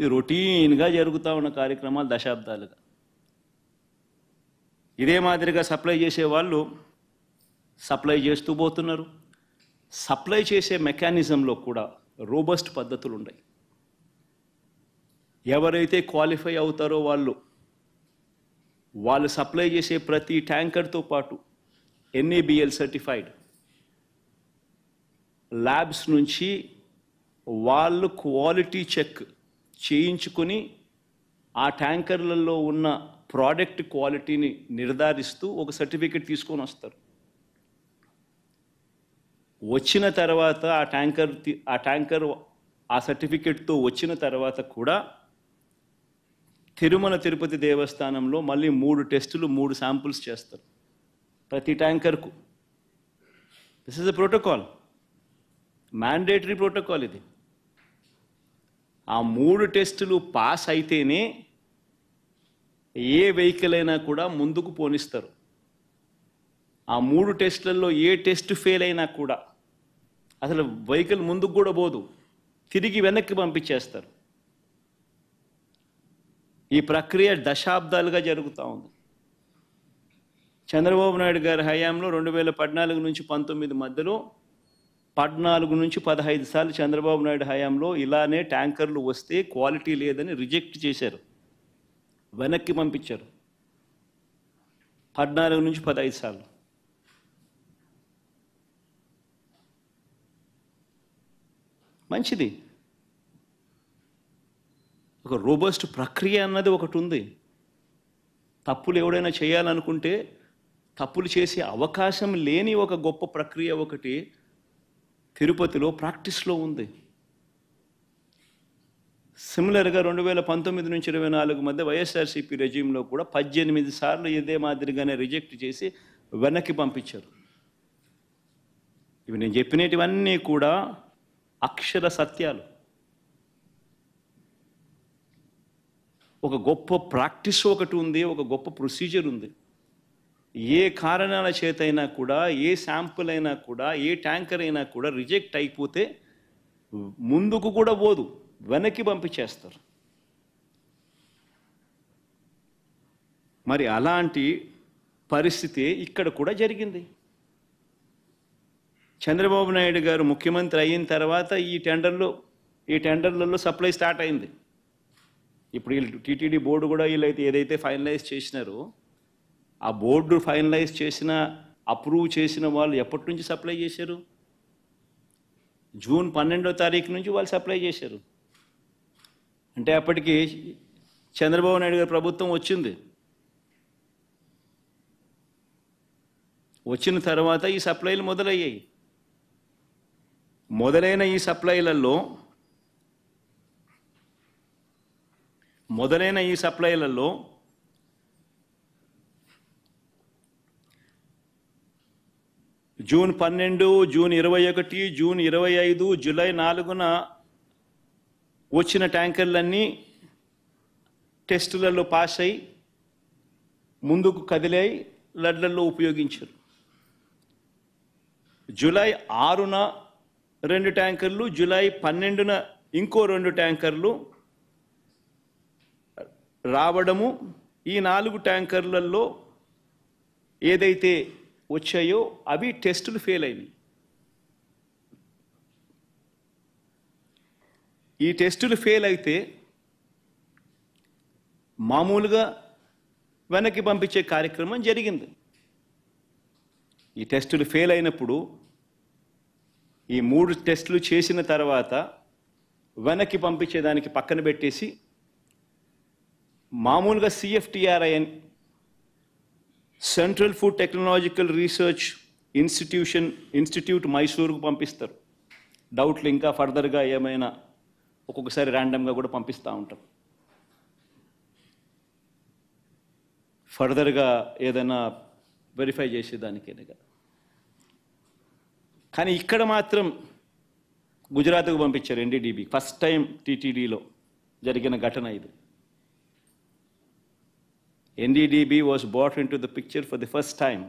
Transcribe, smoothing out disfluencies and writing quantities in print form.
ఇది రొటీన్గా జరుగుతూ ఉన్న కార్యక్రమాలు దశాబ్దాలుగా. ఇదే మాదిరిగా సప్లై చేసే వాళ్ళు సప్లై చేస్తూ పోతున్నారు. సప్లై చేసే మెకానిజంలో కూడా రోబస్ట్ పద్ధతులు ఉన్నాయి. ఎవరైతే క్వాలిఫై అవుతారో వాళ్ళు సప్లై చేసే ప్రతి ట్యాంకర్తో పాటు NABL సర్టిఫైడ్ ల్యాబ్స్ నుంచి వాళ్ళు క్వాలిటీ చెక్ చేయించుకొని ఆ ట్యాంకర్లలో ఉన్న ప్రోడక్ట్ క్వాలిటీని నిర్ధారిస్తూ ఒక సర్టిఫికెట్ తీసుకొని వస్తారు. వచ్చిన తర్వాత ఆ ట్యాంకర్ ఆ సర్టిఫికెట్తో వచ్చిన తర్వాత కూడా తిరుమల తిరుపతి దేవస్థానంలో మళ్ళీ 3 టెస్టులు 3 శాంపుల్స్ చేస్తారు ప్రతి ట్యాంకర్కు. This is a protocol, mandatory protocol ఇది. ఆ 3 టెస్టులు పాస్ అయితేనే ఏ వెహికల్ అయినా కూడా ముందుకు పోనిస్తారు. ఆ 3 టెస్టులలో ఏ టెస్ట్ ఫెయిల్ అయినా కూడా అసలు వెహికల్ ముందుకు కూడా పోదు, తిరిగి వెనక్కి పంపించేస్తారు. ఈ ప్రక్రియ దశాబ్దాలుగా జరుగుతూ ఉంది. చంద్రబాబు నాయుడు గారి హయాంలో 2014 నుంచి 19 మధ్యలో 14 నుంచి 15 సార్లు చంద్రబాబు నాయుడు హయాంలో ఇలానే ట్యాంకర్లు వస్తే క్వాలిటీ లేదని రిజెక్ట్ చేశారు, వెనక్కి పంపించారు. 14 నుంచి 15 సార్లు. మంచిది. ఒక రోబస్ట్ ప్రక్రియ అన్నది ఒకటి ఉంది. తప్పులు ఎవడైనా చేయాలనుకుంటే తప్పులు చేసే అవకాశం లేని ఒక గొప్ప ప్రక్రియ ఒకటి తిరుపతిలో ప్రాక్టీస్లో ఉంది. సిమిలర్గా 2019 నుంచి 24 మధ్య వైఎస్ఆర్సీపీ రెజ్యూమ్లో కూడా 18 సార్లు ఇదే మాదిరిగానే రిజెక్ట్ చేసి వెనక్కి పంపించారు. ఇవి నేను చెప్పినటివన్నీ కూడా అక్షర సత్యాలు. ఒక గొప్ప ప్రాక్టీస్ ఒకటి ఉంది, ఒక గొప్ప ప్రొసీజర్ ఉంది. ఏ కారణాల చేతైనా కూడా, ఏ శాంపుల్ అయినా కూడా, ఏ ట్యాంకర్ అయినా కూడా రిజెక్ట్ అయిపోతే ముందుకు కూడా పోదు, వెనక్కి పంపించేస్తారు. మరి అలాంటి పరిస్థితి ఇక్కడ కూడా జరిగింది. చంద్రబాబు నాయుడు గారు ముఖ్యమంత్రి అయిన తర్వాత ఈ టెండర్లలో సప్లై స్టార్ట్ అయింది. ఇప్పుడు వీళ్ళు టీటీడీ బోర్డు కూడా వీళ్ళైతే ఏదైతే ఫైనలైజ్ చేసినారో ఆ బోర్డు ఫైనలైజ్ చేసిన, అప్రూవ్ చేసిన వాళ్ళు ఎప్పటి నుంచి సప్లై చేశారు? జూన్ 12వ తారీఖు నుంచి వాళ్ళు సప్లై చేశారు. అంటే అప్పటికి చంద్రబాబు నాయుడు గారి ప్రభుత్వం వచ్చింది. వచ్చిన తర్వాత ఈ సప్లైలు మొదలయ్యాయి. మొదలైన ఈ సప్లైలలో జూన్ 12, జూన్ 21, జూన్ 25, జూలై 4న వచ్చిన ట్యాంకర్లన్నీ టెస్టులలో పాస్ అయి ముందుకు కదిలాయి, లడ్లలో ఉపయోగించారు. జూలై 6న 2 ట్యాంకర్లు, జూలై 12న ఇంకో 2 ట్యాంకర్లు రావడము. ఈ 4 ట్యాంకర్లలో ఏదైతే వచ్చాయో అవి టెస్టులు ఫెయిల్ అయినాయి. ఈ టెస్టులు ఫెయిల్ అయితే మామూలుగా వెనక్కి పంపించే కార్యక్రమం జరిగింది. ఈ టెస్టులు ఫెయిల్ అయినప్పుడు ఈ 3 టెస్టులు చేసిన తర్వాత వెనక్కి పంపించేదానికి పక్కన పెట్టేసి మామూలుగా CFTRI central food technological research institute మైసూరుకు పంపిస్తారు. డౌట్లు ఇంకా ఫర్దర్గా ఏమైనా ఒక్కొక్కసారి ర్యాండమ్గా కూడా పంపిస్తూ ఉంటారు. ఫర్దర్గా ఏదైనా వెరిఫై చేసేదానికేనే కదా. కానీ ఇక్కడ మాత్రం గుజరాత్కు పంపించారు NDDB. ఫస్ట్ టైం TTDలో జరిగిన ఘటన ఇది. NDDB was brought into the picture for the first time